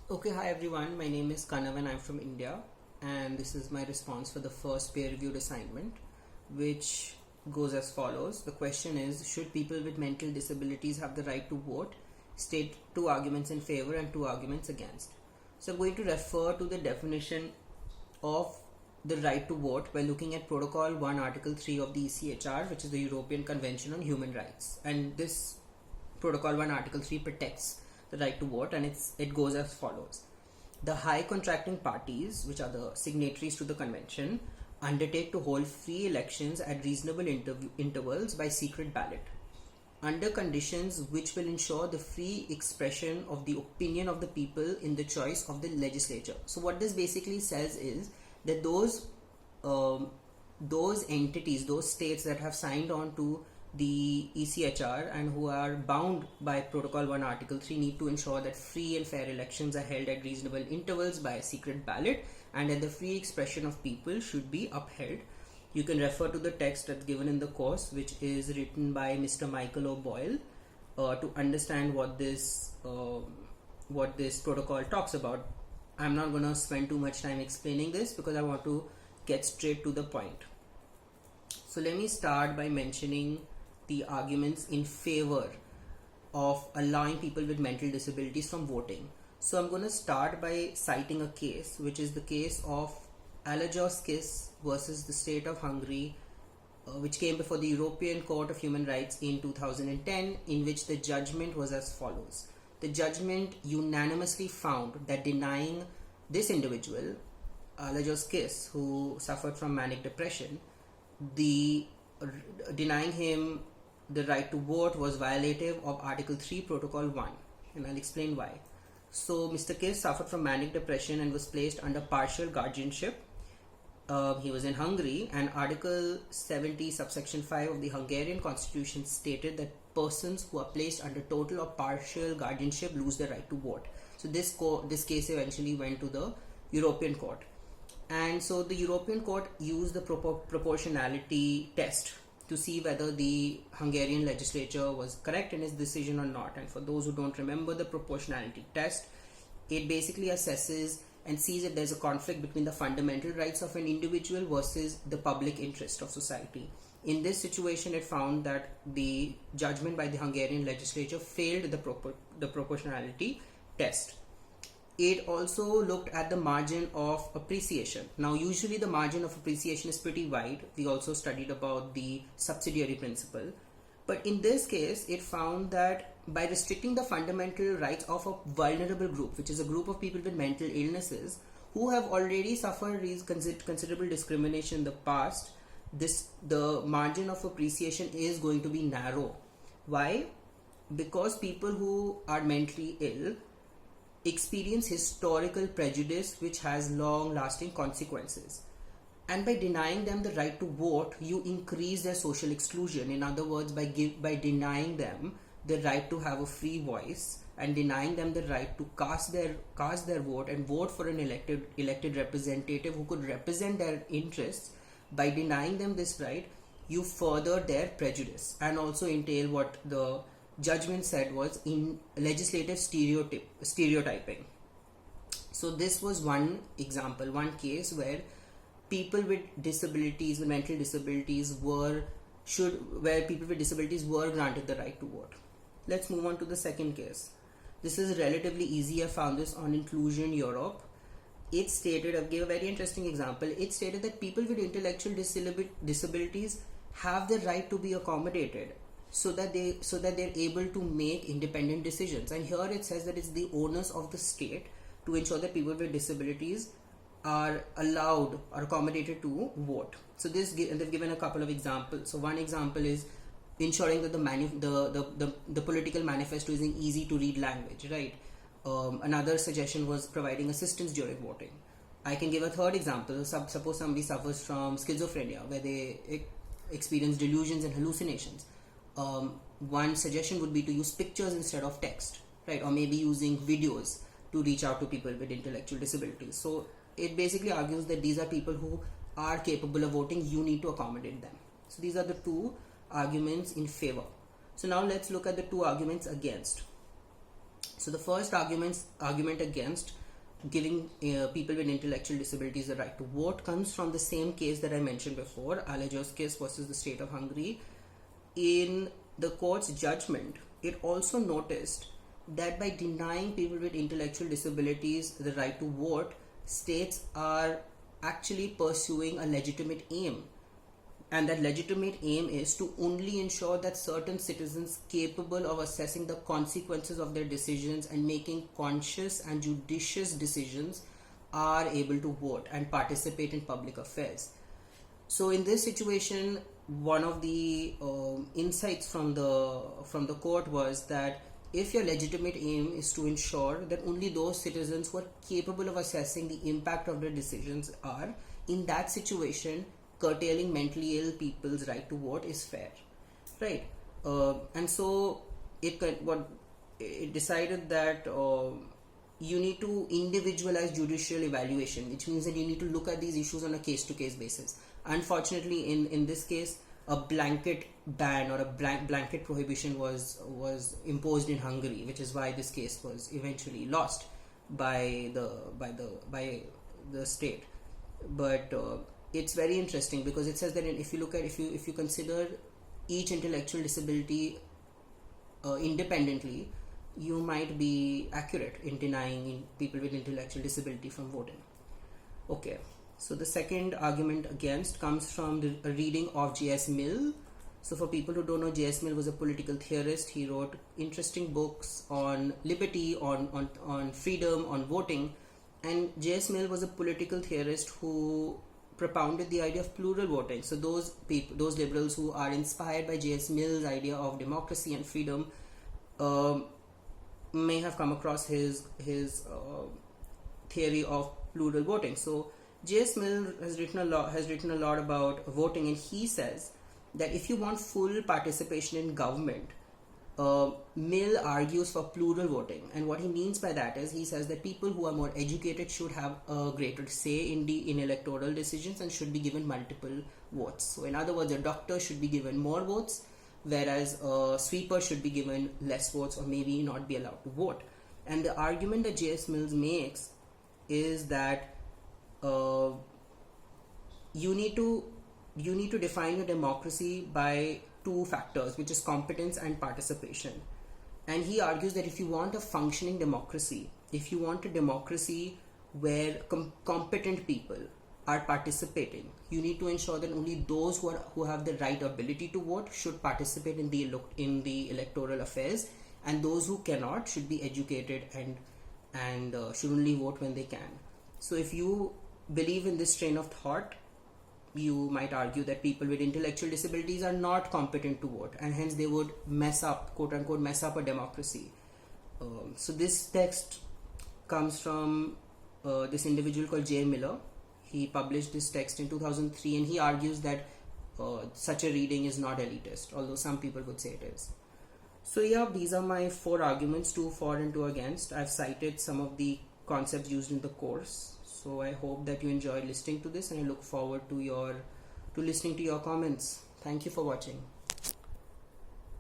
Okay, hi everyone. My name is Kanav and I'm from India, and this is my response for the first peer-reviewed assignment, which goes as follows. The question is, should people with mental disabilities have the right to vote? State two arguments in favor and two arguments against. So I'm going to refer to the definition of the right to vote by looking at Protocol 1 Article 3 of the ECHR, which is the European Convention on Human Rights. And this Protocol 1 Article 3 protects the right to vote, and it goes as follows. The high contracting parties, which are the signatories to the convention, undertake to hold free elections at reasonable intervals by secret ballot under conditions which will ensure the free expression of the opinion of the people in the choice of the legislature. So what this basically says is that those entities, those states that have signed on to the ECHR and who are bound by Protocol 1 Article 3 need to ensure that free and fair elections are held at reasonable intervals by a secret ballot, and that the free expression of people should be upheld. You can refer to the text that's given in the course, which is written by Mr. Michael O'Boyle, to understand what this protocol talks about. I'm not going to spend too much time explaining this because I want to get straight to the point. So let me start by mentioning the arguments in favor of allowing people with mental disabilities from voting. So I'm going to start by citing a case, which is the case of Alajos Kiss versus the state of Hungary, which came before the European Court of Human Rights in 2010, in which the judgment was as follows. The judgment unanimously found that denying this individual, Alajos Kiss, who suffered from manic depression, denying him the right to vote was violative of Article 3 Protocol 1, and I'll explain why. So Mr. Kiss suffered from manic depression and was placed under partial guardianship. He was in Hungary, and Article 70 subsection 5 of the Hungarian constitution stated that persons who are placed under total or partial guardianship lose their right to vote. So this case eventually went to the European Court, and so the European Court used the proportionality test to see whether the Hungarian legislature was correct in its decision or not. And for those who don't remember the proportionality test, it basically assesses and sees if there's a conflict between the fundamental rights of an individual versus the public interest of society. In this situation, it found that the judgment by the Hungarian legislature failed the proportionality test. It also looked at the margin of appreciation. Now, usually the margin of appreciation is pretty wide. We also studied about the subsidiary principle. But in this case, it found that by restricting the fundamental rights of a vulnerable group, which is a group of people with mental illnesses who have already suffered considerable discrimination in the past, the margin of appreciation is going to be narrow. Why? Because people who are mentally ill experience historical prejudice which has long-lasting consequences. And by denying them the right to vote, you increase their social exclusion. In other words, by denying them the right to have a free voice and denying them the right to cast their vote and vote for an elected representative who could represent their interests, by denying them this right, you further their prejudice and also entail what the judgment said was in legislative stereotyping. So this was one example, one case where people with disabilities, with mental disabilities were granted the right to vote. Let's move on to the second case. This is relatively easy. I found this on Inclusion Europe. It stated, I gave a very interesting example. It stated that people with intellectual disabilities have the right to be accommodated so that they're able to make independent decisions. And here it says that it's the onus of the state to ensure that people with disabilities are allowed or accommodated to vote. So they've given a couple of examples. So one example is ensuring that the political manifesto is in easy to read language, right? Another suggestion was providing assistance during voting. I can give a third example. Suppose somebody suffers from schizophrenia, where they experience delusions and hallucinations. One suggestion would be to use pictures instead of text, right? Or maybe using videos to reach out to people with intellectual disabilities. So it basically argues that these are people who are capable of voting. You need to accommodate them. So these are the two arguments in favor. So now let's look at the two arguments against. So the first argument against giving people with intellectual disabilities the right to vote comes from the same case that I mentioned before, Alajos case versus the state of Hungary. In the court's judgment, it also noticed that by denying people with intellectual disabilities the right to vote, states are actually pursuing a legitimate aim. And that legitimate aim is to only ensure that certain citizens capable of assessing the consequences of their decisions and making conscious and judicious decisions are able to vote and participate in public affairs. So in this situation, one of the insights from the court was that if your legitimate aim is to ensure that only those citizens who are capable of assessing the impact of their decisions are, in that situation, curtailing mentally ill people's right to vote is fair, right? And so it decided that you need to individualize judicial evaluation, which means that you need to look at these issues on a case-to-case basis. Unfortunately, in this case, a blanket ban or a blanket prohibition was imposed in Hungary, which is why this case was eventually lost by the state. But it's very interesting because it says that if you consider each intellectual disability independently, you might be accurate in denying people with intellectual disability from voting. Okay, so the second argument against comes from a reading of J.S. Mill. So for people who don't know, J.S. Mill was a political theorist. He wrote interesting books on liberty, on freedom, on voting. And J.S. Mill was a political theorist who propounded the idea of plural voting. So those liberals who are inspired by J.S. Mill's idea of democracy and freedom may have come across his theory of plural voting. So J.S. Mill has written a lot about voting, and he says that if you want full participation in government, Mill argues for plural voting. And what he means by that is, he says that people who are more educated should have a greater say in electoral decisions and should be given multiple votes. So in other words, a doctor should be given more votes, whereas a sweeper should be given less votes or maybe not be allowed to vote. And the argument that J.S. Mills makes is that you need to define your democracy by two factors, which is competence and participation. And he argues that if you want a functioning democracy, if you want a democracy where competent people are participating, you need to ensure that only those who have the right ability to vote should participate in the electoral affairs, and those who cannot should be educated and should only vote when they can. So if you believe in this train of thought, you might argue that people with intellectual disabilities are not competent to vote, and hence they would mess up, quote unquote, mess up a democracy. So this text comes from this individual called J. Miller. He published this text in 2003, and he argues that such a reading is not elitist, although some people would say it is. So yeah, these are my 4 arguments, 2 for and 2 against. I've cited some of the concepts used in the course. So I hope that you enjoyed listening to this, and I look forward to listening to your comments. Thank you for watching.